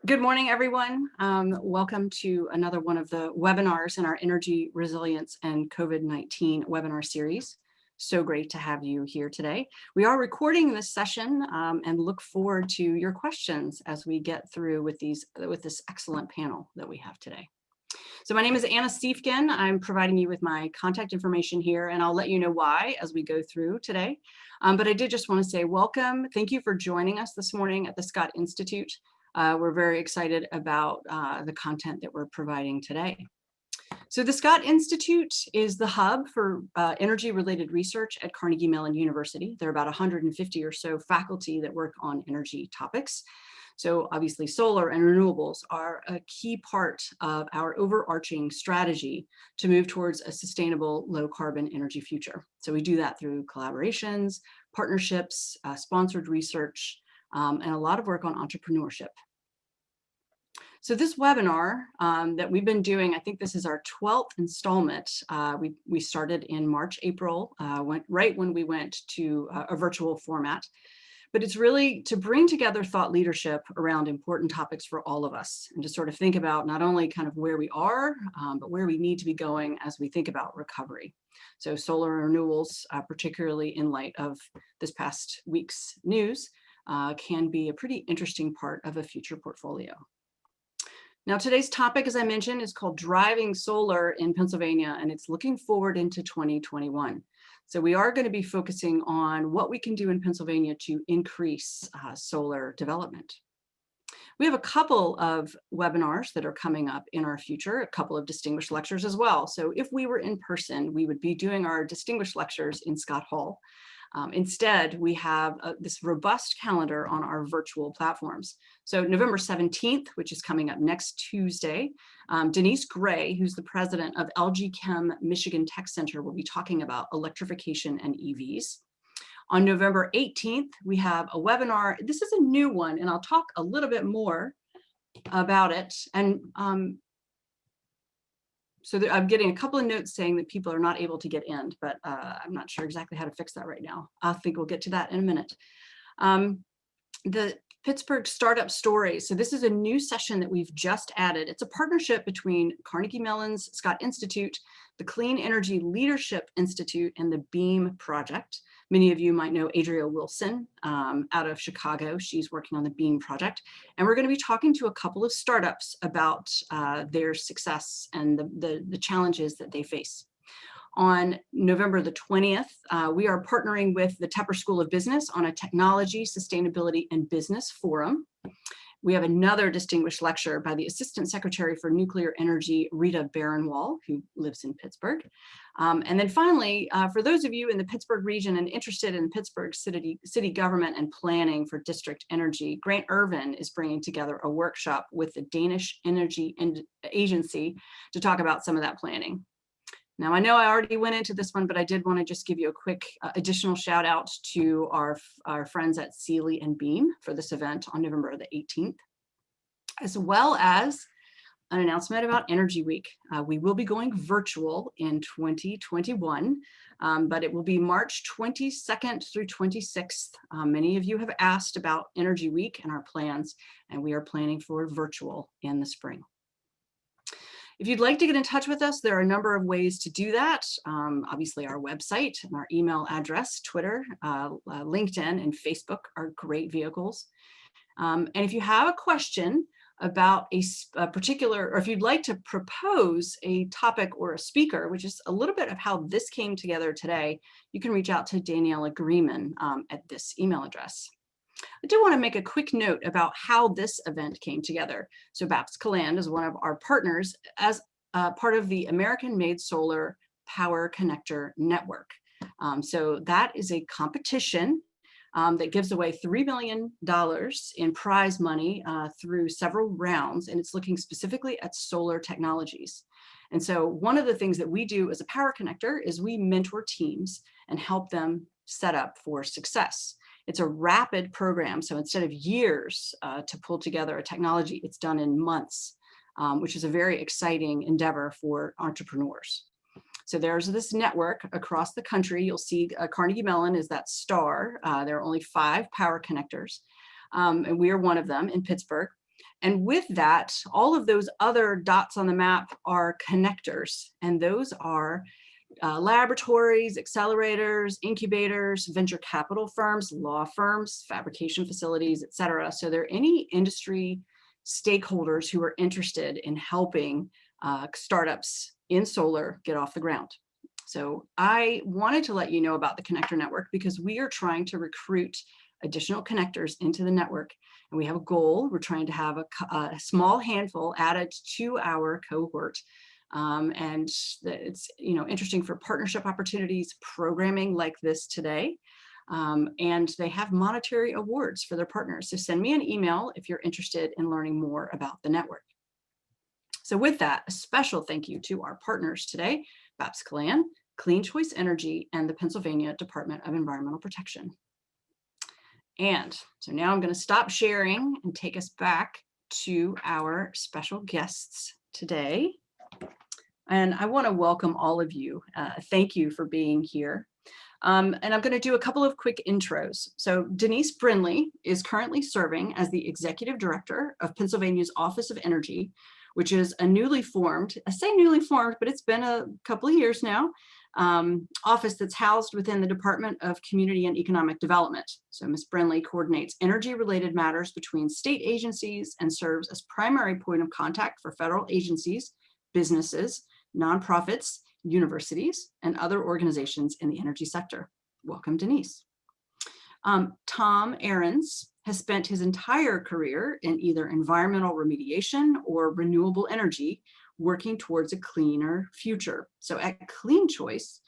Good morning, everyone. Welcome to another one of the webinars in our Energy Resilience and COVID-19 webinar series. So great to have you here today. We are recording this session and look forward to your questions as we get through with this excellent panel that we have today. So my name is Anna Stiefkin. I'm providing you with my contact information here, and I'll let you know why as we go through today. But I did just want to say welcome. Thank you for joining us this morning at the Scott Institute. We're very excited about the content that we're providing today. So the Scott Institute is the hub for energy-related research at Carnegie Mellon University. There are about 150 or so faculty that work on energy topics. So obviously solar and renewables are a key part of our overarching strategy to move towards a sustainable low carbon energy future. So we do that through collaborations, partnerships, sponsored research, and a lot of work on entrepreneurship. So this webinar that we've been doing, I think this is our 12th installment. We started in March, April, right when we went to a virtual format. But it's really to bring together thought leadership around important topics for all of us and to sort of think about not only kind of where we are, but where we need to be going as we think about recovery. So solar and renewables, particularly in light of this past week's news, can be a pretty interesting part of a future portfolio. Now, today's topic, as I mentioned, is called Driving Solar in Pennsylvania, and it's looking forward into 2021. So we are going to be focusing on what we can do in Pennsylvania to increase solar development. We have a couple of webinars that are coming up in our future, a couple of distinguished lectures as well. So if we were in person, we would be doing our distinguished lectures in Scott Hall. Instead, we have this robust calendar on our virtual platforms. So November 17th, which is coming up next Tuesday, Denise Gray, who's the president of LG Chem Michigan Tech Center, will be talking about electrification and EVs. On November 18th, we have a webinar. This is a new one, and I'll talk a little bit more about it. And so I'm getting a couple of notes saying that people are not able to get in, but I'm not sure exactly how to fix that right now. I think we'll get to that in a minute. The Pittsburgh Startup Stories. So this is a new session that we've just added. It's a partnership between Carnegie Mellon's Scott Institute, the Clean Energy Leadership Institute, and the BEAM project. Many of you might know Adria Wilson out of Chicago. She's working on the BEAM project. And we're going to be talking to a couple of startups about their success and the challenges that they face. On November the 20th, we are partnering with the Tepper School of Business on a Technology, Sustainability, and Business Forum. We have another distinguished lecture by the Assistant Secretary for Nuclear Energy, Rita Baronwall, who lives in Pittsburgh. And then finally, for those of you in the Pittsburgh region and interested in Pittsburgh city government and planning for district energy, Grant Irvin is bringing together a workshop with the Danish Energy Agency to talk about some of that planning. Now, I know I already went into this one, but I did want to just give you a quick additional shout out to our friends at Sealy and Beam for this event on November the 18th, as well as an announcement about Energy Week. We will be going virtual in 2021, but it will be March 22nd through 26th. Many of you have asked about Energy Week and our plans, and we are planning for virtual in the spring. If you'd like to get in touch with us, there are a number of ways to do that. Obviously, our website and our email address, Twitter, LinkedIn, and Facebook are great vehicles. And if you have a question about a particular, or if you'd like to propose a topic or a speaker, which is a little bit of how this came together today, you can reach out to Daniela Grieman at this email address. I do want to make a quick note about how this event came together. So BAPS Caland is one of our partners as part of the American-made Solar Power Connector Network. So that is a competition that gives away $3 million in prize money through several rounds, and it's looking specifically at solar technologies. And so one of the things that we do as a power connector is we mentor teams and help them set up for success. It's a rapid program, so instead of years to pull together a technology, it's done in months, which is a very exciting endeavor for entrepreneurs. So there's this network across the country. You'll see Carnegie Mellon is that star. There are only 5 power connectors, and we are one of them in Pittsburgh. And with that, all of those other dots on the map are connectors, and those are laboratories, accelerators, incubators, venture capital firms, law firms, fabrication facilities, et cetera. So there are any industry stakeholders who are interested in helping startups in solar get off the ground. So I wanted to let you know about the Connector Network because we are trying to recruit additional connectors into the network. And we have a goal. We're trying to have a small handful added to our cohort. And it's interesting for partnership opportunities, programming like this today. And they have monetary awards for their partners. So send me an email if you're interested in learning more about the network. So with that, a special thank you to our partners today, BAPS-CALAN, CleanChoice Energy, and the Pennsylvania Department of Environmental Protection. And so now I'm going to stop sharing and take us back to our special guests today. And I want to welcome all of you. Thank you for being here. And I'm going to do a couple of quick intros. So Denise Brinley is currently serving as the Executive Director of Pennsylvania's Office of Energy, which is a newly formed, I say newly formed, but it's been a couple of years now, office that's housed within the Department of Community and Economic Development. So Ms. Brinley coordinates energy-related matters between state agencies and serves as primary point of contact for federal agencies, businesses, nonprofits, universities, and other organizations in the energy sector. Welcome, Denise. Tom Ahrens has spent his entire career in either environmental remediation or renewable energy, working towards a cleaner future. So at CleanChoice,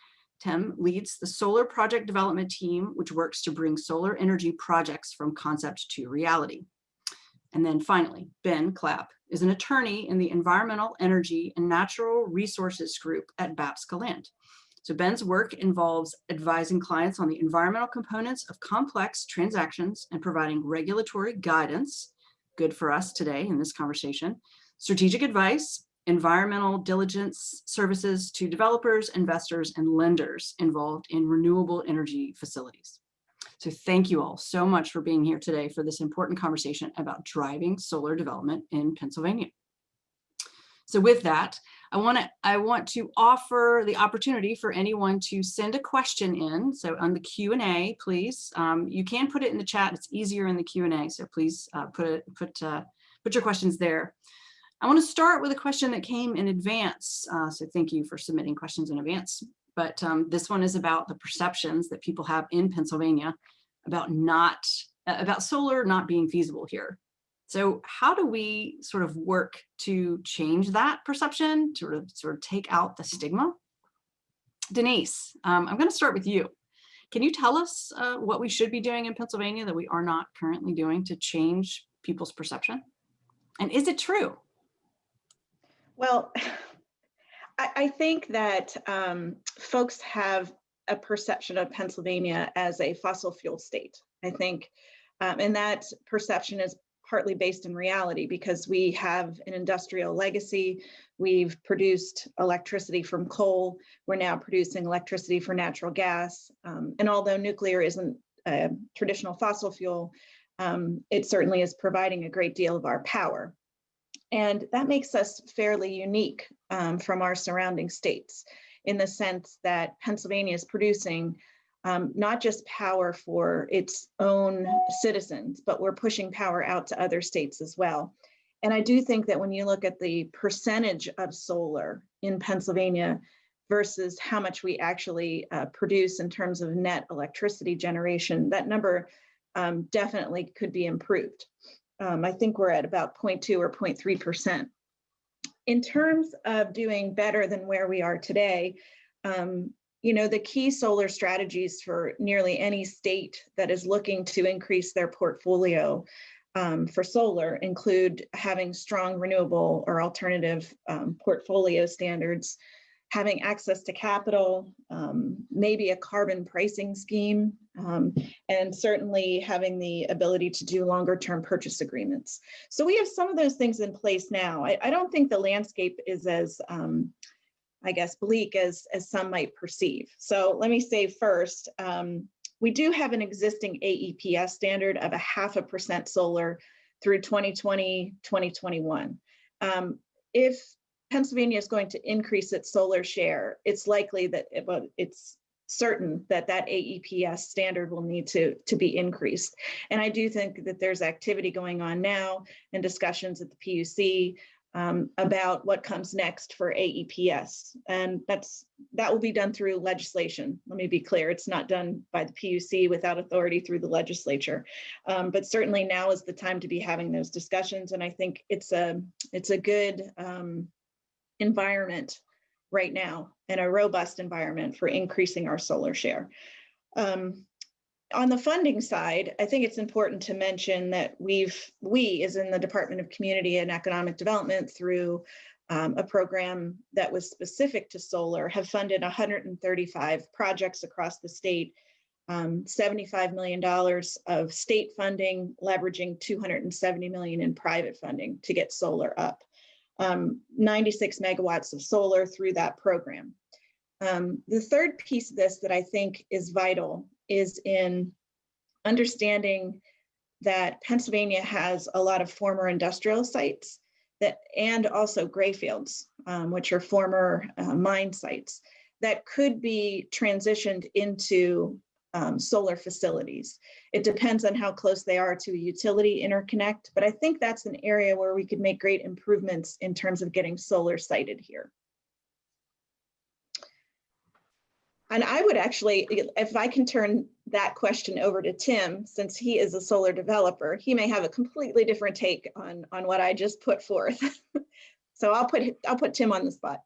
Tim leads the solar project development team, which works to bring solar energy projects from concept to reality. And then finally, Ben Clapp is an attorney in the Environmental, Energy, and Natural Resources Group at BAPS-CALAN. So Ben's work involves advising clients on the environmental components of complex transactions and providing regulatory guidance, good for us today in this conversation, strategic advice, environmental diligence services to developers, investors, and lenders involved in renewable energy facilities. So thank you all so much for being here today for this important conversation about driving solar development in Pennsylvania. So with that, I want to offer the opportunity for anyone to send a question in. So on the Q&A, please, you can put it in the chat. It's easier in the Q&A. So please put your questions there. I want to start with a question that came in advance. So thank you for submitting questions in advance. But this one is about the perceptions that people have in Pennsylvania about solar not being feasible here. So how do we sort of work to change that perception, to sort of take out the stigma? Denise, I'm going to start with you. Can you tell us what we should be doing in Pennsylvania that we are not currently doing to change people's perception? And is it true? Well, I think that folks have a perception of Pennsylvania as a fossil fuel state. I think, and that perception is partly based in reality because we have an industrial legacy. We've produced electricity from coal. We're now producing electricity for natural gas. And although nuclear isn't a traditional fossil fuel, it certainly is providing a great deal of our power. And that makes us fairly unique from our surrounding states in the sense that Pennsylvania is producing not just power for its own citizens, but we're pushing power out to other states as well. And I do think that when you look at the percentage of solar in Pennsylvania versus how much we actually produce in terms of net electricity generation, that number definitely could be improved. I think we're at about 0.2 or 0.3%. In terms of doing better than where we are today, the key solar strategies for nearly any state that is looking to increase their portfolio for solar include having strong renewable or alternative portfolio standards, having access to capital, maybe a carbon pricing scheme, and certainly having the ability to do longer term purchase agreements. So we have some of those things in place now. I don't think the landscape is as, bleak as some might perceive. So let me say first, we do have an existing AEPS standard of 0.5% solar through 2020, 2021. If Pennsylvania is going to increase its solar share, it's likely that, it's certain that that AEPS standard will need to be increased. And I do think that there's activity going on now and discussions at the PUC about what comes next for AEPS. And that will be done through legislation. Let me be clear, it's not done by the PUC without authority through the legislature. But certainly now is the time to be having those discussions. And I think it's a good environment right now, and a robust environment for increasing our solar share. On the funding side, I think it's important to mention that we as in the Department of Community and Economic Development, through a program that was specific to solar, have funded 135 projects across the state, $75 million of state funding, leveraging $270 million in private funding to get solar up. 96 megawatts of solar through that program. The third piece of this that I think is vital is in understanding that Pennsylvania has a lot of former industrial sites and also gray fields, which are former mine sites that could be transitioned into solar facilities. It depends on how close they are to a utility interconnect, but I think that's an area where we could make great improvements in terms of getting solar sited here. And I would actually, if I can turn that question over to Tim, since he is a solar developer, he may have a completely different take on what I just put forth. So I'll put Tim on the spot.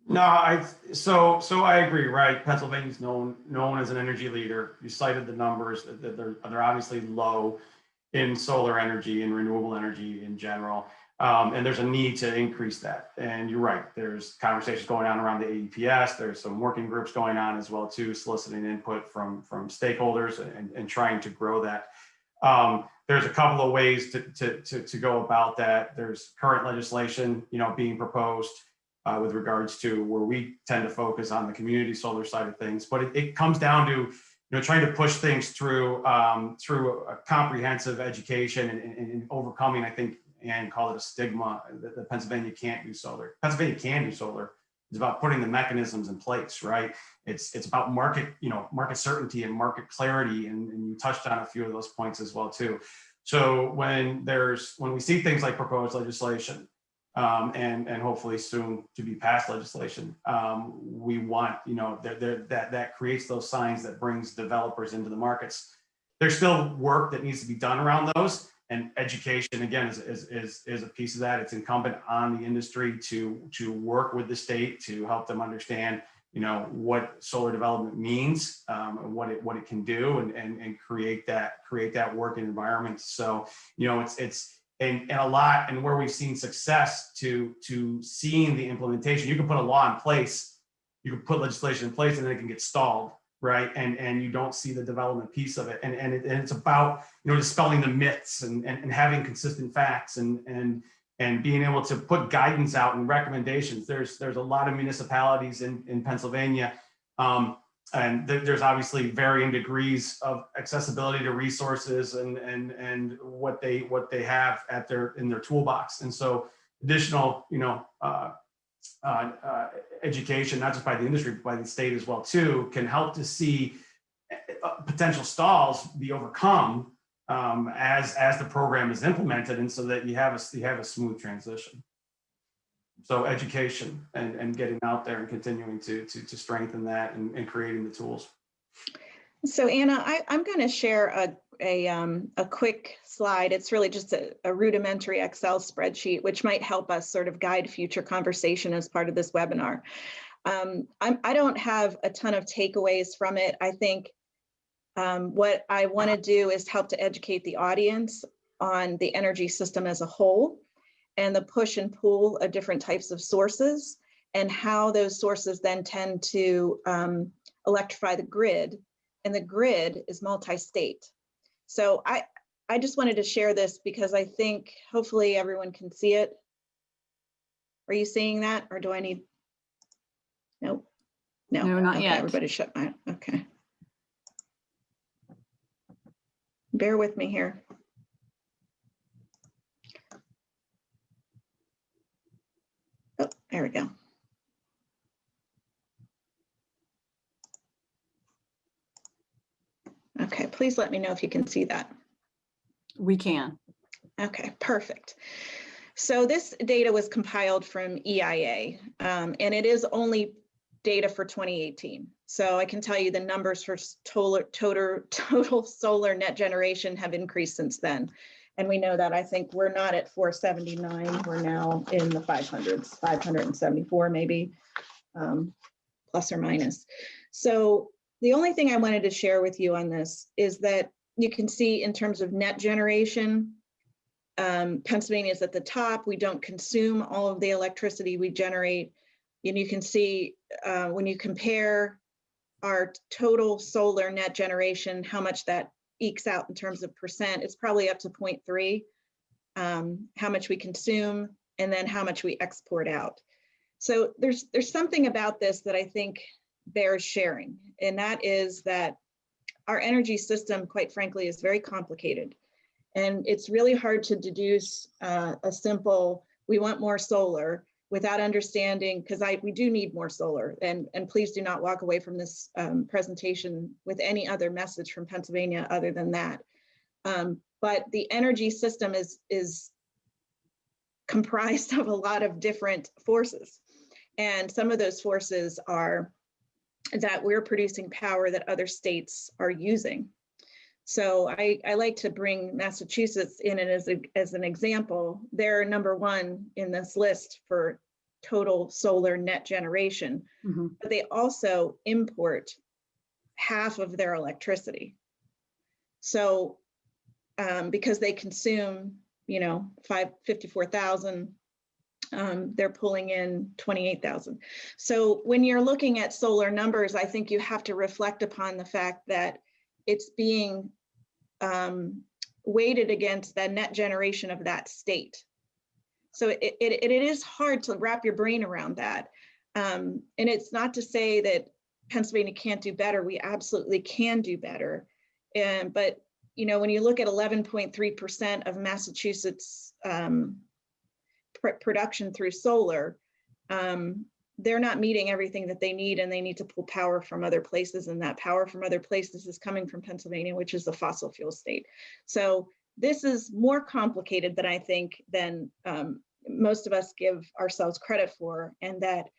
No, so I agree, right? Pennsylvania's known as an energy leader. You cited the numbers that they're obviously low in solar energy and renewable energy in general. And there's a need to increase that. And you're right, there's conversations going on around the AEPS. There's some working groups going on as well too, soliciting input from stakeholders and trying to grow that. There's a couple of ways to go about that. There's current legislation, being proposed with regards to where we tend to focus on the community solar side of things, but it comes down to trying to push things through a comprehensive education and overcoming, I think, and call it a stigma that Pennsylvania can't do solar. Pennsylvania can do solar. It's about putting the mechanisms in place, right? It's about market certainty and market clarity, and you touched on a few of those points as well too. So when we see things like proposed legislation and hopefully soon to be passed legislation, we want that creates those signs that brings developers into the markets. There's still work that needs to be done around those. And education, again, is a piece of that. It's incumbent on the industry to work with the state to help them understand, what solar development means, and what it can do, and create that working environment. So, it's a lot, and where we've seen success to seeing the implementation. You can put a law in place, you can put legislation in place, and then it can get stalled. Right, and you don't see the development piece of it, and it's about dispelling the myths and having consistent facts and being able to put guidance out and recommendations. There's a lot of municipalities in Pennsylvania, and there's obviously varying degrees of accessibility to resources and what they have in their toolbox, and so additional education, not just by the industry, but by the state as well too, can help to see potential stalls be overcome as the program is implemented, and so that you have a smooth transition. So education and getting out there and continuing to strengthen that and creating the tools. So Anna, I'm going to share a quick slide. It's really just a rudimentary Excel spreadsheet, which might help us sort of guide future conversation as part of this webinar. I don't have a ton of takeaways from it. I think what I want to do is help to educate the audience on the energy system as a whole and the push and pull of different types of sources and how those sources then tend to electrify the grid. And the grid is multi-state. So I just wanted to share this because I think hopefully everyone can see it. Are you seeing that, or do I need? No, not okay, yet. Everybody shut my, okay. Bear with me here. Please let me know if you can see that. We can. Okay, perfect. So this data was compiled from EIA, and it is only data for 2018. So I can tell you the numbers for total solar net generation have increased since then. And we know that. I think we're not at 479, we're now in the 500s, 574 maybe, plus or minus. So the only thing I wanted to share with you on this is that you can see in terms of net generation, Pennsylvania is at the top. We don't consume all of the electricity we generate. And you can see when you compare our total solar net generation, how much that ekes out in terms of percent, it's probably up to 0.3, how much we consume, and then how much we export out. So there's something about this that I think bears sharing, and that is that our energy system, quite frankly, is very complicated. And it's really hard to deduce a simple, we want more solar, without understanding, because we do need more solar. And please do not walk away from this presentation with any other message from Pennsylvania other than that. But the energy system is comprised of a lot of different forces. And some of those forces are that we're producing power that other states are using. So I like to bring Massachusetts in as an example. They're number one in this list for total solar net generation, but they also import half of their electricity. So because they consume, 54,000, they're pulling in 28,000. So when you're looking at solar numbers, I think you have to reflect upon the fact that it's being weighted against the net generation of that state. So it is hard to wrap your brain around that. And it's not to say that Pennsylvania can't do better. We absolutely can do better. But when you look at 11.3% of Massachusetts production through solar, they're not meeting everything that they need, and they need to pull power from other places, and that power from other places is coming from Pennsylvania, which is the fossil fuel state. So this is more complicated than I think than most of us give ourselves credit for, and that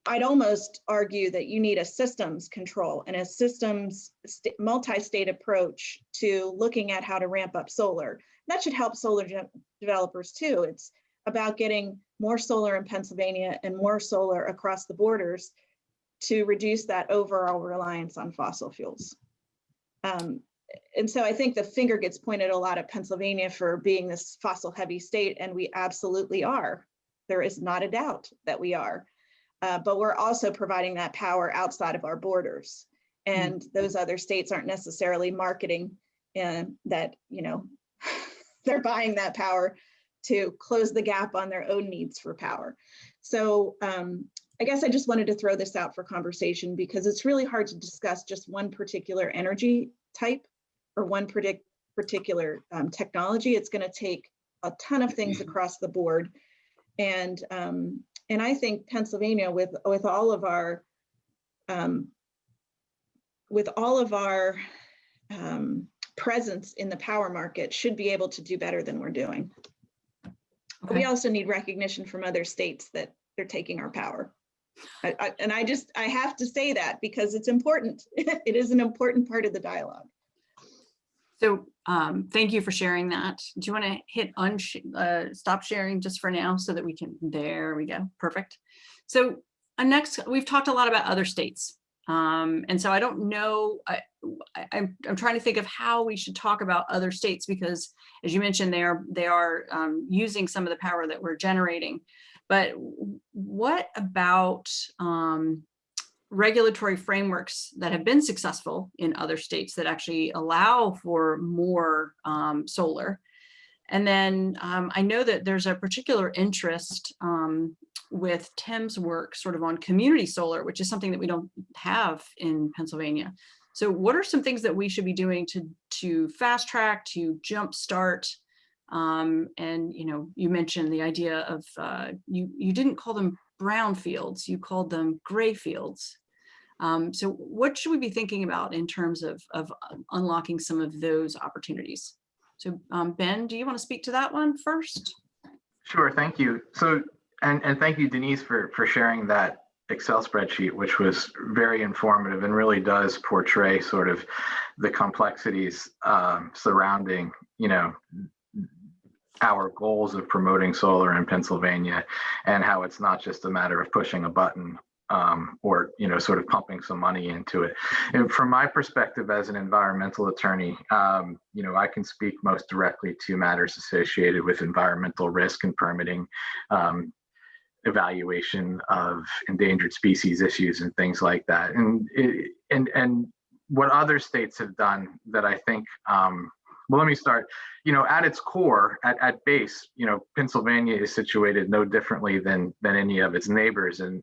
I'd almost argue that you need a systems control and a systems multi-state approach to looking at how to ramp up solar. That should help solar developers too. It's about getting more solar in Pennsylvania and more solar across the borders to reduce that overall reliance on fossil fuels. And so I think the finger gets pointed a lot at Pennsylvania for being this fossil heavy state, and we absolutely are. There is not a doubt that we are. But we're also providing that power outside of our borders. And those other states aren't necessarily marketing that, they're buying that power to close the gap on their own needs for power. So I guess I just wanted to throw this out for conversation, because it's really hard to discuss just one particular energy type or one particular technology. It's going to take a ton of things across the board. And I think Pennsylvania, with all of our presence in the power market, should be able to do better than we're doing. Okay. But we also need recognition from other states that they're taking our power. I have to say that because it's important. It is an important part of the dialogue. So thank you for sharing that. Do you want to hit stop sharing just for now so that we can, there we go, perfect. So next, we've talked a lot about other states. And so I don't know, I'm trying to think of how we should talk about other states, because as you mentioned, they are using some of the power that we're generating. But what about regulatory frameworks that have been successful in other states that actually allow for more solar? And then I know that there's a particular interest with Tim's work sort of on community solar, which is something that we don't have in Pennsylvania. So what are some things that we should be doing to fast track, to jumpstart? And you mentioned the idea of, you didn't call them brown fields, you called them gray fields. So what should we be thinking about in terms of unlocking some of those opportunities? So Ben, do you want to speak to that one first? Sure, thank you. So, and thank you, Denise, for sharing that Excel spreadsheet, which was very informative and really does portray sort of the complexities surrounding, our goals of promoting solar in Pennsylvania, and how it's not just a matter of pushing a button or sort of pumping some money into it. And from my perspective as an environmental attorney, I can speak most directly to matters associated with environmental risk and permitting, evaluation of endangered species issues and things like that. And what other states have done that I think, well, let me start, at its core, at base, Pennsylvania is situated no differently than any of its neighbors in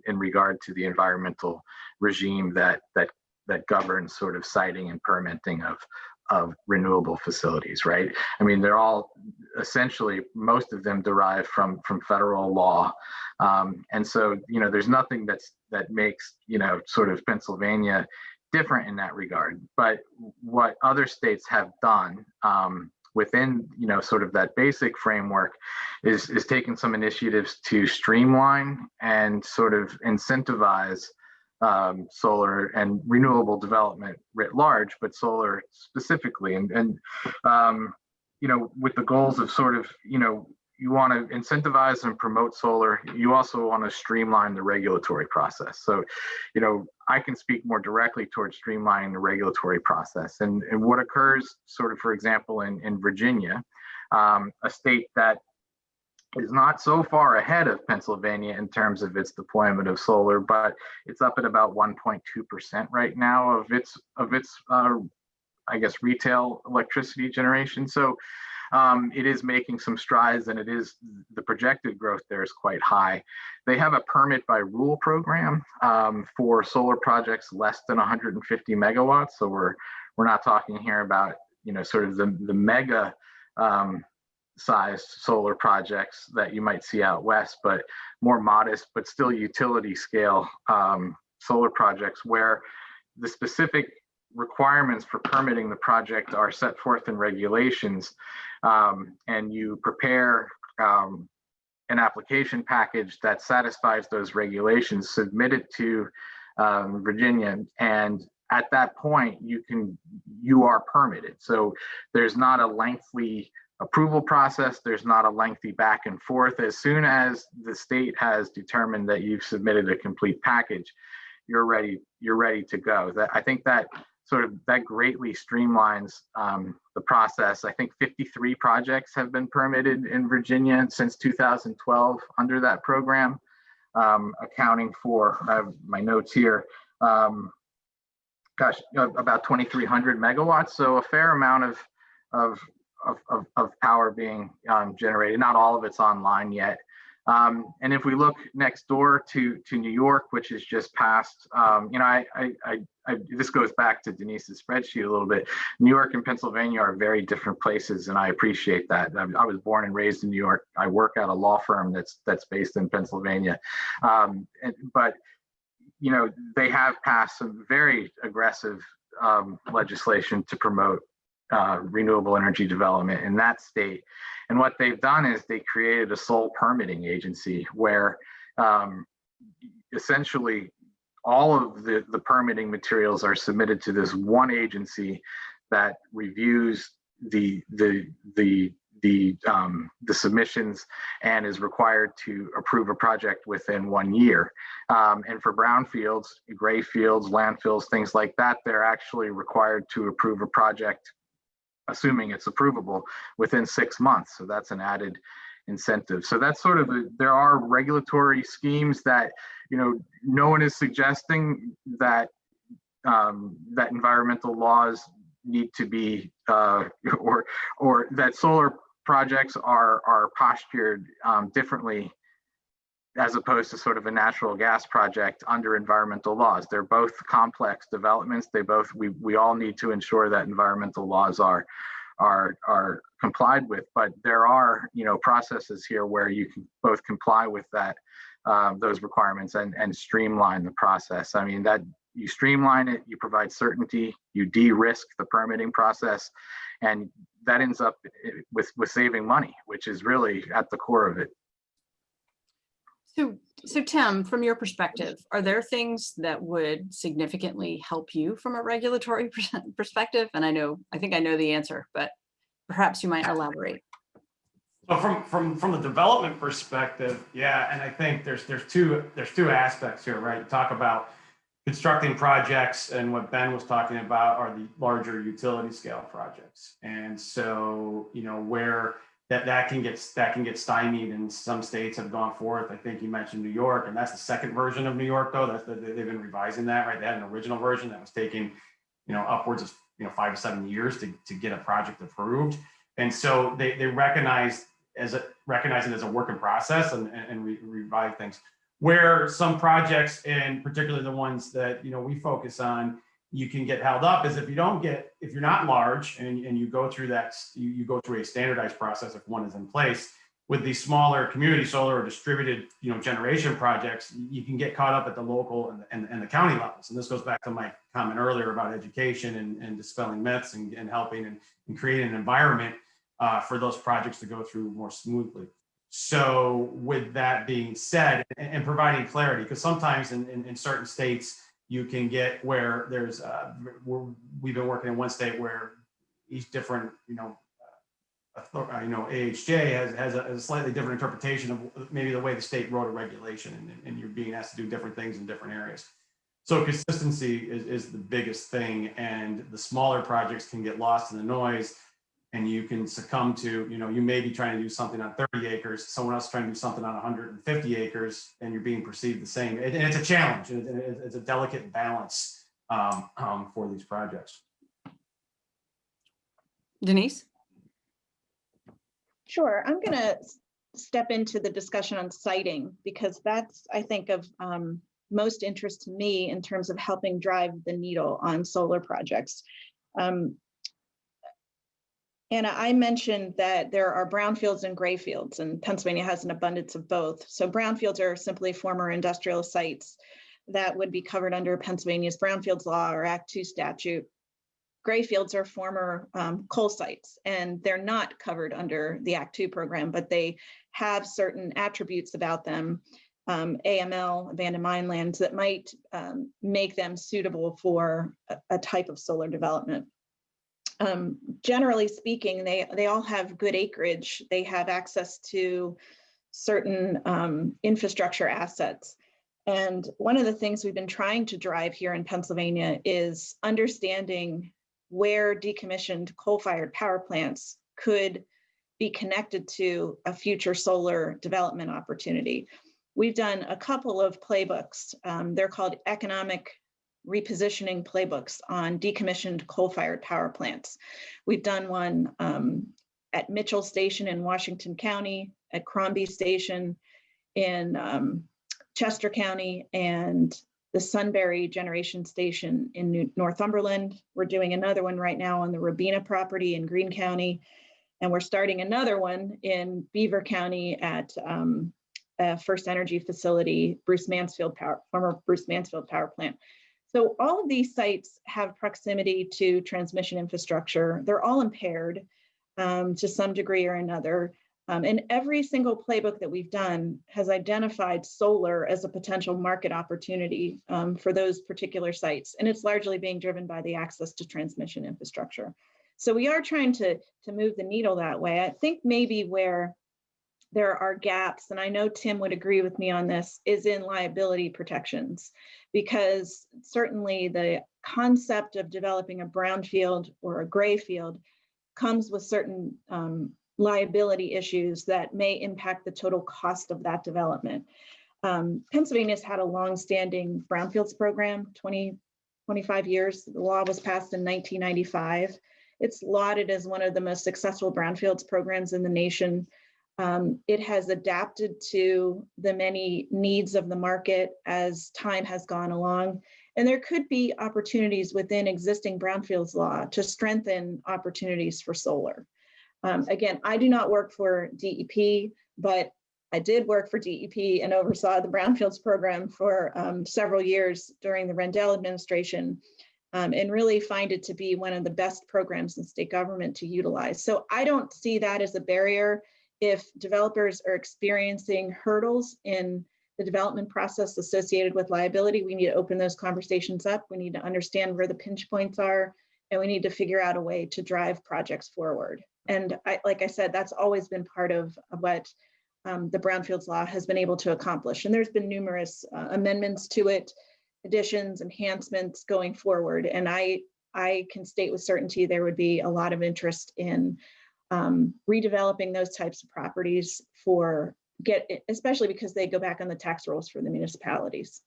regard to the environmental regime that governs sort of siting and permitting of renewable facilities, right? I mean, they're all essentially, most of them derive from federal law. And so, there's nothing that makes, sort of Pennsylvania different in that regard. But what other states have done within, sort of that basic framework is taking some initiatives to streamline and sort of incentivize solar and renewable development writ large, but solar specifically. And with the goals of sort of, you want to incentivize and promote solar, you also want to streamline the regulatory process. So, I can speak more directly towards streamlining the regulatory process. And what occurs sort of, for example, in Virginia, a state that is not so far ahead of Pennsylvania in terms of its deployment of solar, but it's up at about 1.2% right now of its I guess, retail electricity generation. So it is making some strides, and the projected growth there is quite high. They have a permit by rule program for solar projects less than 150 megawatts. So we're not talking here about, sort of the mega sized solar projects that you might see out west, but more modest, but still utility scale solar projects where the specific requirements for permitting the project are set forth in regulations, and you prepare an application package that satisfies those regulations, submit it to Virginia, and at that point you are permitted. So there's not a lengthy approval process, there's not a lengthy back and forth. As soon as the state has determined that you've submitted a complete package, you're ready to go. I think that greatly streamlines the process. I think 53 projects have been permitted in Virginia since 2012 under that program, accounting for, I have my notes here, about 2,300 megawatts. So a fair amount of power being generated. Not all of it's online yet. And if we look next door to New York, which has just passed, this goes back to Denise's spreadsheet a little bit. New York and Pennsylvania are very different places, and I appreciate that. I was born and raised in New York. I work at a law firm that's based in Pennsylvania, but they have passed some very aggressive legislation to promote renewable energy development in that state. And what they've done is they created a sole permitting agency where essentially all of the permitting materials are submitted to this one agency that reviews the submissions and is required to approve a project within 1 year. And for brownfields, gray fields, landfills, things like that, they're actually required to approve a project, assuming it's approvable, within 6 months. So that's an added incentive. So that's sort of there are regulatory schemes that, no one is suggesting that that environmental laws need to be or that solar projects are postured differently as opposed to sort of a natural gas project under environmental laws. They're both complex developments. We all need to ensure that environmental laws are are complied with. But there are, processes here where you can both comply with that, those requirements and streamline the process. I mean, that you streamline it, you provide certainty, you de-risk the permitting process, and that ends up with saving money, which is really at the core of it. So Tim, from your perspective, are there things that would significantly help you from a regulatory perspective? And I think I know the answer, but perhaps you might elaborate. So from the development perspective, yeah, and I think there's two aspects here, right? You talk about constructing projects, and what Ben was talking about are the larger utility scale projects. And so, where that can get stymied, and some states have gone forth. I think you mentioned New York, and that's the second version of New York, though. They've been revising that, right? They had an original version that was taking, upwards of 5 to 7 years to get a project approved. And so they recognize it as a work in process and revive things. Where some projects, and particularly the ones that we focus on, you can get held up is if you're not large and you go through that, you go through a standardized process if one is in place. With these smaller community solar or distributed generation projects, you can get caught up at the local and the county levels. And this goes back to my comment earlier about education and dispelling myths and helping and creating an environment for those projects to go through more smoothly. So with that being said, and providing clarity, because sometimes in certain states, you can get where there's, we've been working in one state where each different, AHJ has a slightly different interpretation of maybe the way the state wrote a regulation, and you're being asked to do different things in different areas. So consistency is the biggest thing, and the smaller projects can get lost in the noise, and you can succumb to, you may be trying to do something on 30 acres, someone else trying to do something on 150 acres, and you're being perceived the same. And it's a challenge. It's a delicate balance for these projects. Denise? Sure, I'm going to step into the discussion on siting, because that's, I think, of most interest to me in terms of helping drive the needle on solar projects. And I mentioned that there are brownfields and gray fields, and Pennsylvania has an abundance of both. So brownfields are simply former industrial sites that would be covered under Pennsylvania's Brownfields Law or Act 2 statute. Gray fields are former coal sites, and they're not covered under the Act 2 program, but they have certain attributes about them, AML, abandoned mine lands, that might make them suitable for a type of solar development. Generally speaking, they all have good acreage. They have access to certain infrastructure assets. And one of the things we've been trying to drive here in Pennsylvania is understanding where decommissioned coal-fired power plants could be connected to a future solar development opportunity. We've done a couple of playbooks. They're called economic repositioning playbooks on decommissioned coal-fired power plants. We've done one at Mitchell Station in Washington County, at Crombie Station in Chester County, and the Sunbury Generation Station in Northumberland. We're doing another one right now on the Robina property in Greene County, and we're starting another one in Beaver County at First Energy facility, former Bruce Mansfield power plant. So all of these sites have proximity to transmission infrastructure. They're all impaired to some degree or another. And every single playbook that we've done has identified solar as a potential market opportunity for those particular sites. And it's largely being driven by the access to transmission infrastructure. So we are trying to move the needle that way. I think maybe where there are gaps, and I know Tim would agree with me on this, is in liability protections, because certainly the concept of developing a brownfield or a gray field comes with certain liability issues that may impact the total cost of that development. Pennsylvania's had a long-standing brownfields program, 25 years. The law was passed in 1995. It's lauded as one of the most successful brownfields programs in the nation. It has adapted to the many needs of the market as time has gone along. And there could be opportunities within existing brownfields law to strengthen opportunities for solar. Again, I do not work for DEP, but I did work for DEP and oversaw the brownfields program for several years during the Rendell administration, and really find it to be one of the best programs in state government to utilize. So I don't see that as a barrier. If developers are experiencing hurdles in the development process associated with liability, we need to open those conversations up. We need to understand where the pinch points are, and we need to figure out a way to drive projects forward. And like I said, that's always been part of what the brownfields law has been able to accomplish. And there's been numerous amendments to it, additions, enhancements going forward. And I can state with certainty there would be a lot of interest in redeveloping those types of properties especially because they go back on the tax rolls for the municipalities.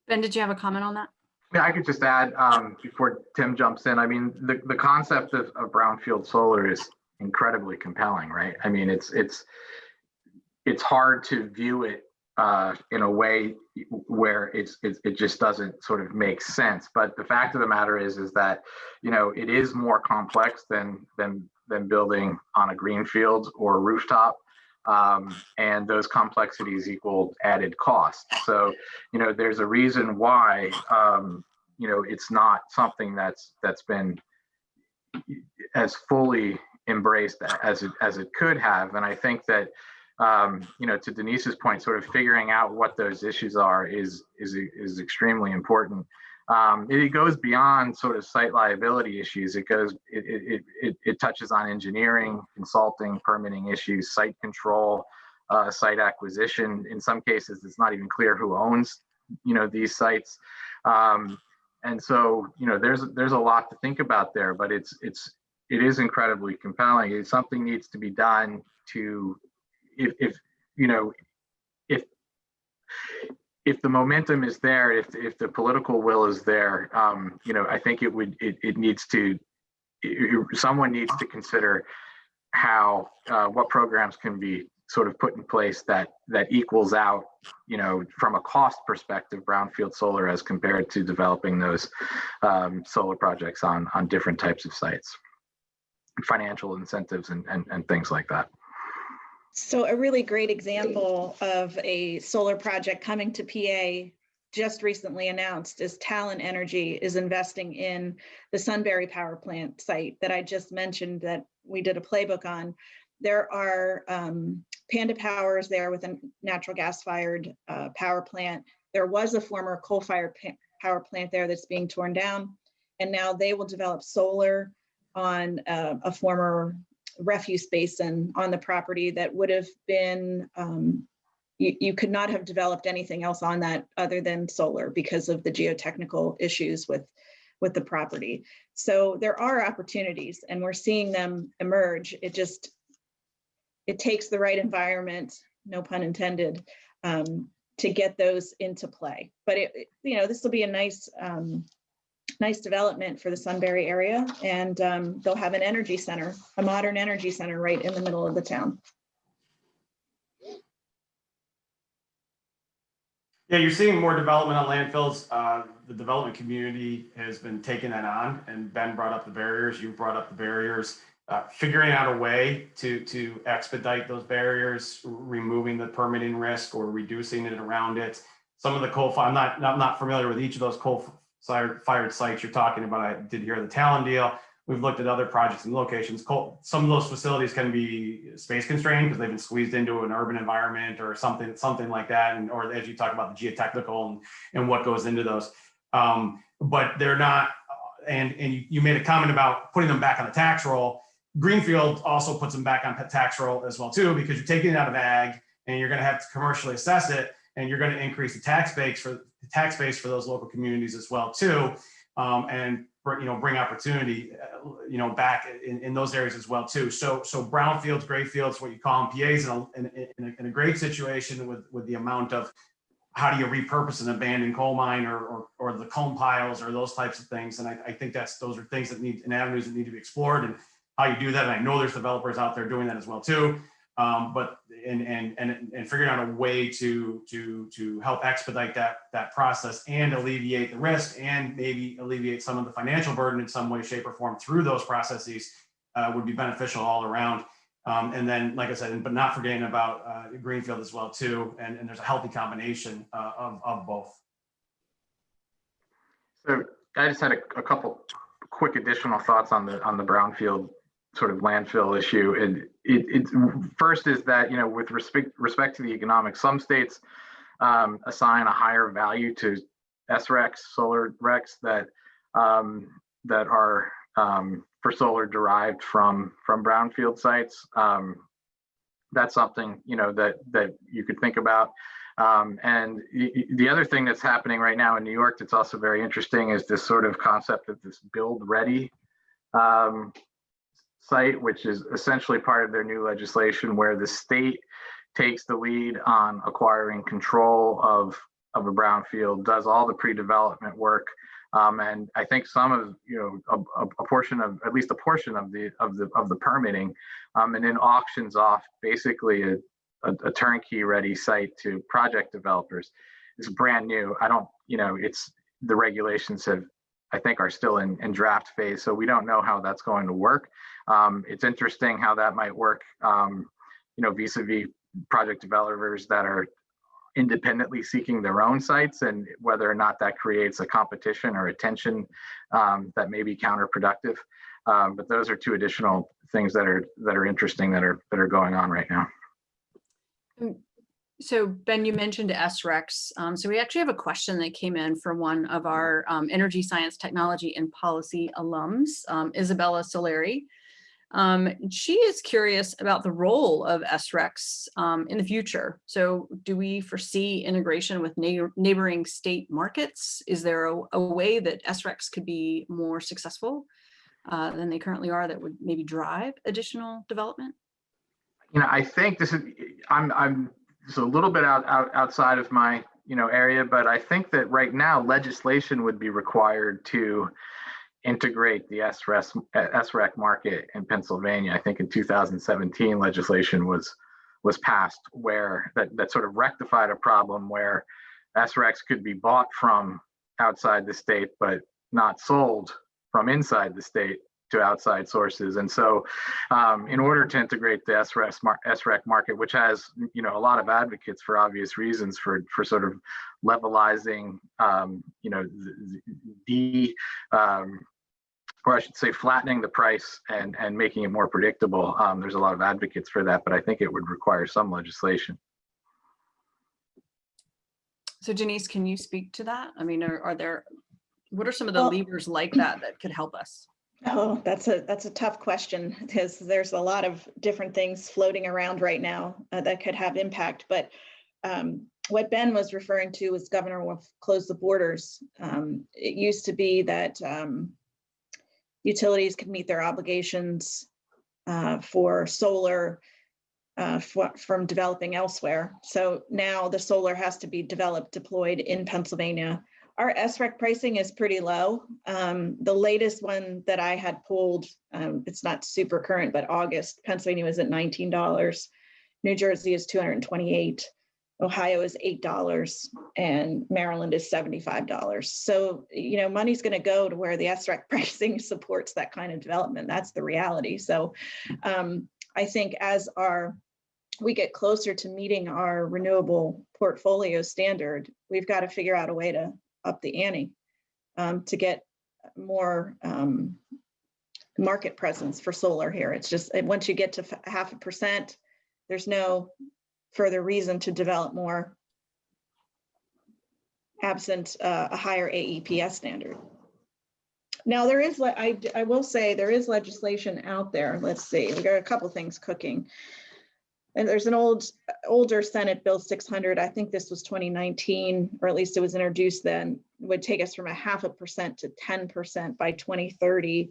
Ben, did you have a comment on that? Yeah, I could just add before Tim jumps in. I mean, the concept of brownfield solar is incredibly compelling, right? I mean, it's hard to view it in a way where it just doesn't sort of make sense. But the fact of the matter is that, you know, it is more complex than building on a greenfield or a rooftop. And those complexities equal added cost. So, you know, there's a reason why, you know, it's not something that's been as fully embraced as it could have. And I think that, you know, to Denise's point, sort of figuring out what those issues are is extremely important. It goes beyond sort of site liability issues. It touches on engineering, consulting, permitting issues, site control, site acquisition. In some cases, it's not even clear who owns, you know, these sites. And so, you know, there's a lot to think about there, but it is incredibly compelling. Something needs to be done to, if you know, if the momentum is there, if the political will is there, you know, I think someone needs to consider how what programs can be sort of put in place that equals out, you know, from a cost perspective, brownfield solar as compared to developing those solar projects on different types of sites, financial incentives and things like that. So a really great example of a solar project coming to PA just recently announced is Talon Energy is investing in the Sunbury power plant site that I just mentioned that we did a playbook on. There are Panda Powers there with a natural gas fired power plant. There was a former coal fired power plant there that's being torn down. And now they will develop solar on a former refuse basin on the property that would have been, you could not have developed anything else on that other than solar because of the geotechnical issues with the property. So there are opportunities and we're seeing them emerge. It takes the right environment, no pun intended, to get those into play. But you know, this will be a nice development for the Sunbury area, and they'll have an energy center, a modern energy center right in the middle of the town. Yeah, you're seeing more development on landfills. The development community has been taking that on, and Ben brought up the barriers, you brought up the barriers, figuring out a way to expedite those barriers, removing the permitting risk or reducing it around it. Some of the coal, I'm not familiar with each of those coal-fired sites you're talking about. I did hear the Talon deal. We've looked at other projects and locations. Some of those facilities can be space constrained because they've been squeezed into an urban environment or something like that. And or as you talk about the geotechnical and what goes into those. But they're not, and you made a comment about putting them back on the tax roll. Greenfield also puts them back on tax roll as well too, because you're taking it out of ag and you're going to have to commercially assess it, and you're going to increase the tax base for those local communities as well too, and bring opportunity back in those areas as well too. So brownfields, gray fields, what you call them, PAs, in a great situation with the amount of how do you repurpose an abandoned coal mine or the cone piles or those types of things. And I think those are things that need and avenues that need to be explored, and how you do that. And I know there's developers out there doing that as well too. but and figuring out a way to help expedite that process and alleviate the risk and maybe alleviate some of the financial burden in some way, shape, or form through those processes would be beneficial all around. And then, like I said, but not forgetting about greenfield as well too, and there's a healthy combination of both. So I just had a couple quick additional thoughts on the brownfield sort of landfill issue. And it first is that, you know, with respect to the economics, some states assign a higher value to SRECs, solar RECs that are for solar derived from brownfield sites. That's something, you know, that you could think about. And the other thing that's happening right now in New York that's also very interesting is this sort of concept of this build ready site, which is essentially part of their new legislation where the state takes the lead on acquiring control of a brownfield, does all the pre-development work. And I think some of, you know, a portion of, at least a portion of the permitting, and then auctions off basically a turnkey ready site to project developers. It's brand new. I don't, you know, it's, the regulations have, I think, are still in draft phase. So we don't know how that's going to work. It's interesting how that might work, you know, vis-a-vis project developers that are independently seeking their own sites, and whether or not that creates a competition or a tension that may be counterproductive. But those are two additional things that are interesting that are going on right now. So Ben, you mentioned SRECs. So we actually have a question that came in from one of our energy science, technology, and policy alums, Isabella Soleri. She is curious about the role of SRECs in the future. So do we foresee integration with neighboring state markets? Is there a way that SRECs could be more successful than they currently are that would maybe drive additional development? You know, I think this is, I'm just a little bit outside of my, you know, area, but I think that right now legislation would be required to integrate the SREC market in Pennsylvania. I think in 2017 legislation was passed where that sort of rectified a problem where SRECs could be bought from outside the state but not sold from inside the state to outside sources. And so in order to integrate the SREC market, which has, you know, a lot of advocates for obvious reasons for sort of levelizing, you know, or I should say flattening the price and making it more predictable. There's a lot of advocates for that, but I think it would require some legislation. So Denise, can you speak to that? I mean, what are some of the levers like that could help us? Oh, that's a tough question because there's a lot of different things floating around right now that could have impact. But what Ben was referring to was Governor will close the borders. It used to be that utilities could meet their obligations for solar from developing elsewhere. So now the solar has to be developed, deployed in Pennsylvania. Our SREC pricing is pretty low. The latest one that I had pulled, it's not super current, but August, Pennsylvania was at $19. New Jersey is $228. Ohio is $8 and Maryland is $75. So, you know, money's going to go to where the SREC pricing supports that kind of development. That's the reality. So I think as we get closer to meeting our renewable portfolio standard, we've got to figure out a way to up the ante to get more market presence for solar here. It's just, once you get to 0.5%, there's no further reason to develop more absent a higher AEPS standard. Now there is, I will say there is legislation out there. Let's see, we got a couple things cooking. And there's an older Senate Bill 600, I think this was 2019, or at least it was introduced then, would take us from 0.5% to 10% by 2030.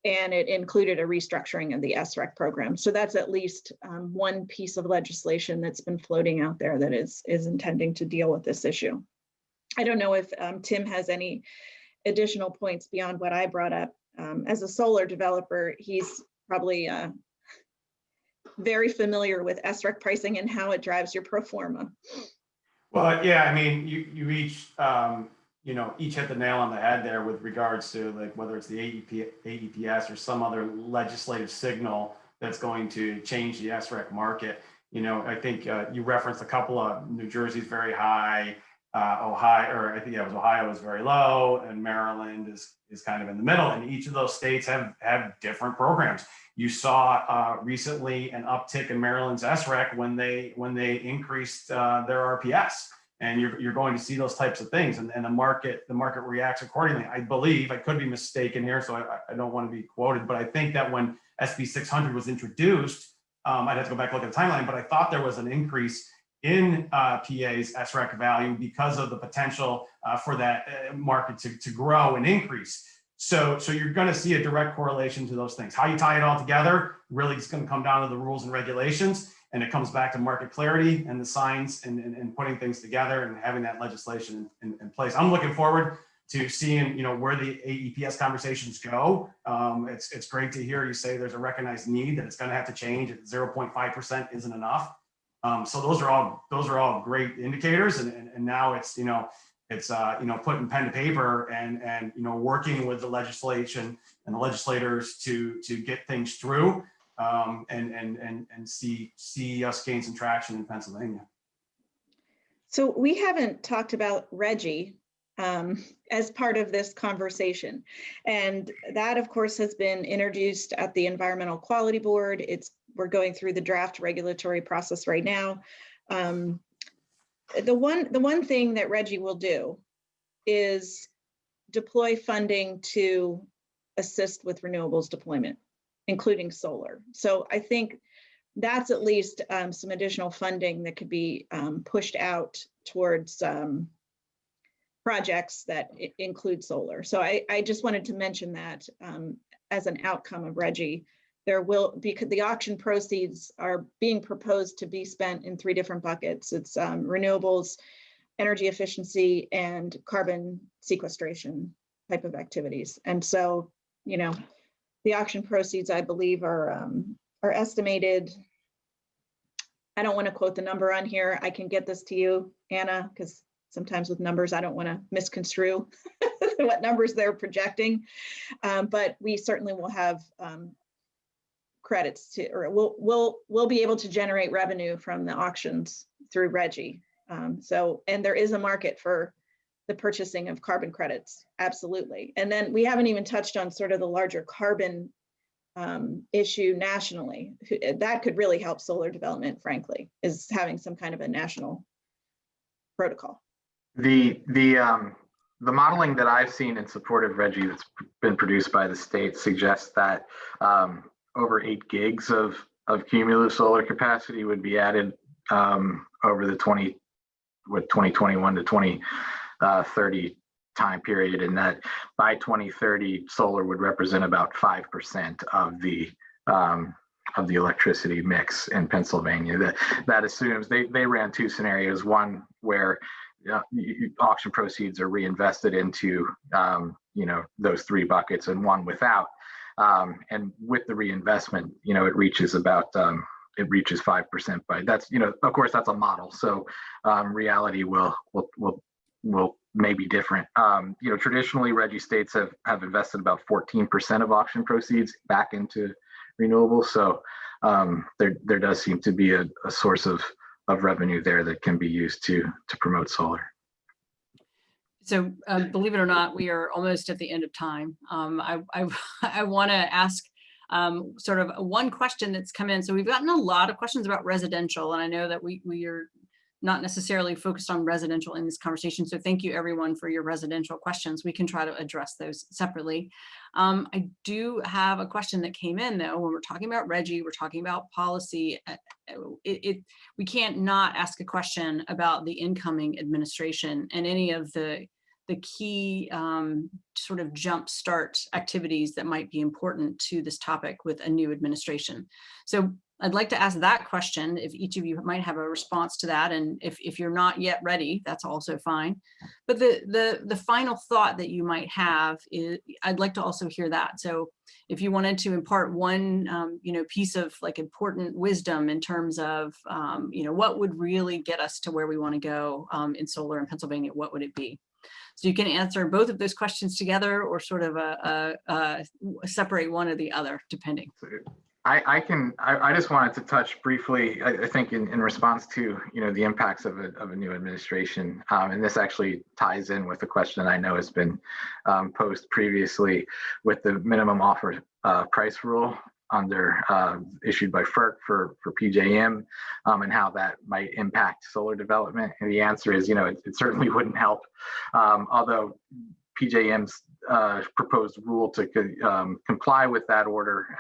And it included a restructuring of the SREC program. So that's at least one piece of legislation that's been floating out there that is intending to deal with this issue. I don't know if Tim has any additional points beyond what I brought up. As a solar developer, he's probably very familiar with SREC pricing and how it drives your pro forma. Well, yeah, I mean, you each, each hit the nail on the head there with regards to like whether it's the AEPS or some other legislative signal that's going to change the SREC market. I think you referenced a couple of New Jersey's very high, Ohio, or I think it was Ohio is very low, and Maryland is kind of in the middle. And each of those states have different programs. You saw recently an uptick in Maryland's SREC when they increased their RPS, and you're going to see those types of things, and the market reacts accordingly. I believe, I could be mistaken here, so I don't want to be quoted, but I think that when SB 600 was introduced, I'd have to go back and look at the timeline, but I thought there was an increase in PA's SREC value because of the potential for that market to grow and increase. So you're going to see a direct correlation to those things. How you tie it all together really is going to come down to the rules and regulations, and it comes back to market clarity and the signs and putting things together and having that legislation in place. I'm looking forward to seeing where the AEPS conversations go. It's great to hear you say there's a recognized need, that it's going to have to change. At 0.5% isn't enough. So those are all great indicators, and now it's putting pen to paper and working with the legislation and the legislators to get things through, and see us gain some traction in Pennsylvania. So we haven't talked about RGGI as part of this conversation, and that of course has been introduced at the Environmental Quality Board. We're going through the draft regulatory process right now. The one thing that RGGI will do is deploy funding to assist with renewables deployment, including solar. So I think that's at least some additional funding that could be pushed out towards projects that include solar. So I just wanted to mention that as an outcome of RGGI. There will be, because the auction proceeds are being proposed to be spent in 3 different buckets. It's renewables, energy efficiency, and carbon sequestration type of activities. And so, the auction proceeds, I believe, are estimated. I don't want to quote the number on here. I can get this to you, Anna, because sometimes with numbers, I don't want to misconstrue what numbers they're projecting. But we certainly will have credits to, or we'll be able to generate revenue from the auctions through RGGI. And there is a market for the purchasing of carbon credits, absolutely. And then we haven't even touched on sort of the larger carbon issue nationally. That could really help solar development, frankly, is having some kind of a national protocol. The modeling that I've seen in support of RGGI that's been produced by the state suggests that over 8 gigs of cumulative solar capacity would be added over the 2021 to 2030 time period, and that by 2030 solar would represent about 5% of the electricity mix in Pennsylvania. That assumes they ran 2 scenarios: one where auction proceeds are reinvested into those 3 buckets, and one without. And with the reinvestment, it reaches about 5% by, that's, of course that's a model. So reality will may be different. Traditionally RGGI states have invested about 14% of auction proceeds back into renewables. So there does seem to be a source of revenue there that can be used to promote solar. So believe it or not, we are almost at the end of time. I want to ask sort of one question that's come in. So we've gotten a lot of questions about residential, and I know that we are not necessarily focused on residential in this conversation. So thank you everyone for your residential questions. We can try to address those separately. I do have a question that came in though. When we're talking about RGGI, we're talking about policy. We can't not ask a question about the incoming administration and any of the key sort of jumpstart activities that might be important to this topic with a new administration. So I'd like to ask that question if each of you might have a response to that, and if you're not yet ready, that's also fine. But the final thought that you might have is, I'd like to also hear that. So if you wanted to impart one piece of like important wisdom in terms of what would really get us to where we want to go in solar in Pennsylvania, what would it be? So you can answer both of those questions together, or sort of separate one or the other, depending. I just wanted to touch briefly, I think in response to, the impacts of a new administration. And this actually ties in with the question I know has been posed previously with the minimum offer price rule issued by FERC for PJM, and how that might impact solar development. And the answer is, it certainly wouldn't help. Although PJM's proposed rule to comply with that order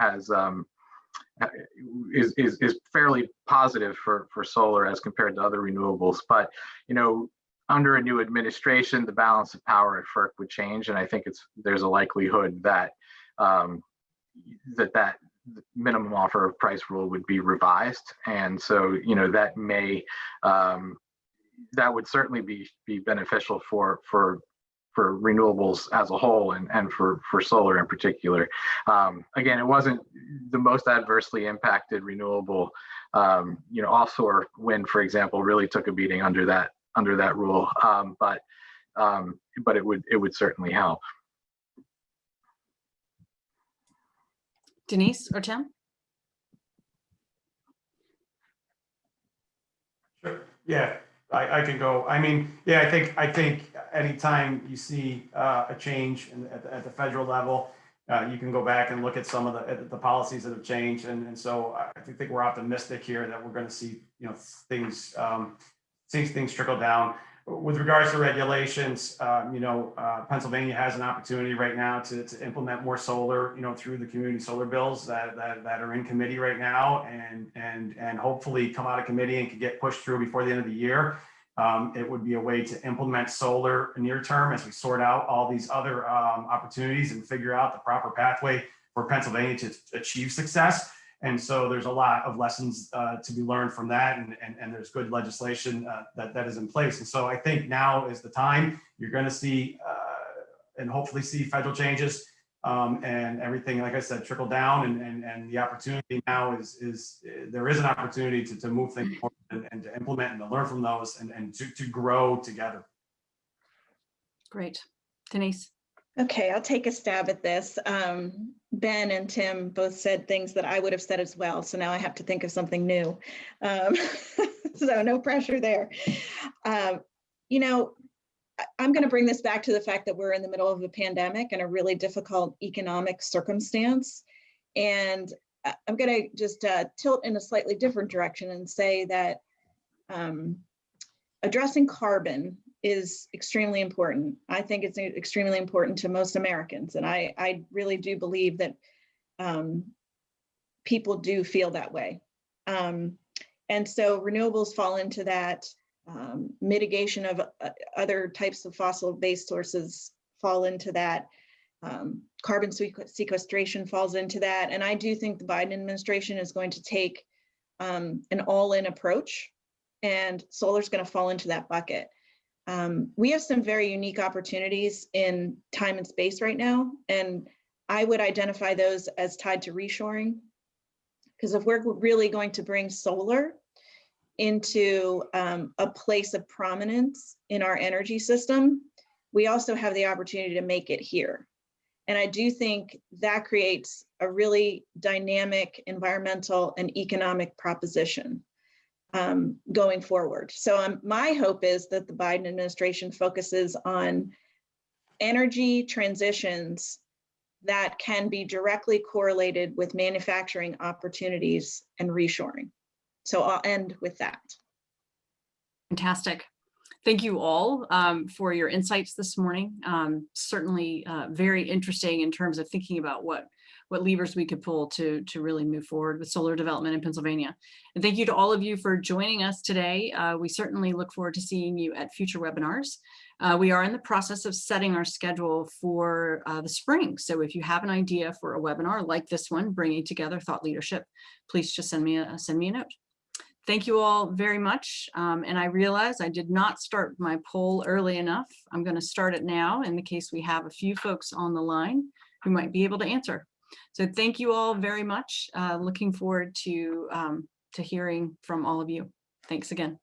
is fairly positive for solar as compared to other renewables. But under a new administration, the balance of power at FERC would change, and I think there's a likelihood that that minimum offer of price rule would be revised, and so that would certainly be beneficial for renewables as a whole, and for solar in particular. Again, it wasn't the most adversely impacted renewable. Offshore wind, for example, really took a beating under that rule, but it would certainly help. Denise or Tim? Sure. Yeah, I can go. I mean, yeah, I think anytime you see a change at the federal level, you can go back and look at some of the policies that have changed, and so I think we're optimistic here that we're going to see things trickle down. With regards to regulations, Pennsylvania has an opportunity right now to implement more solar, through the community solar bills that are in committee right now, and hopefully come out of committee and can get pushed through before the end of the year. It would be a way to implement solar near term as we sort out all these other opportunities and figure out the proper pathway for Pennsylvania to achieve success. And so there's a lot of lessons to be learned from that, and there's good legislation that is in place. And so I think now is the time. You're going to see and hopefully see federal changes and everything, like I said, trickle down. And the opportunity now is there is an opportunity to move things forward and to implement and to learn from those and to grow together. Great. Denise? Okay, I'll take a stab at this. Ben and Tim both said things that I would have said as well, so now I have to think of something new. So no pressure there. I'm going to bring this back to the fact that we're in the middle of a pandemic and a really difficult economic circumstance. And I'm going to just tilt in a slightly different direction and say that addressing carbon is extremely important. I think it's extremely important to most Americans. And I really do believe that people do feel that way. And so renewables fall into that. Mitigation of other types of fossil-based sources fall into that. Carbon sequestration falls into that. And I do think the Biden administration is going to take an all-in approach, and solar is going to fall into that bucket. We have some very unique opportunities in time and space right now, and I would identify those as tied to reshoring, because if we're really going to bring solar into a place of prominence in our energy system, we also have the opportunity to make it here. And I do think that creates a really dynamic environmental and economic proposition going forward. So my hope is that the Biden administration focuses on energy transitions that can be directly correlated with manufacturing opportunities and reshoring. So I'll end with that. Fantastic. Thank you all for your insights this morning. Certainly very interesting in terms of thinking about what levers we could pull to really move forward with solar development in Pennsylvania. And thank you to all of you for joining us today. We certainly look forward to seeing you at future webinars. We are in the process of setting our schedule for the spring. So if you have an idea for a webinar like this one, bringing together thought leadership, please just send me a note. Thank you all very much. And I realize I did not start my poll early enough. I'm going to start it now in the case we have a few folks on the line who might be able to answer. So thank you all very much. Looking forward to hearing from all of you. Thanks again.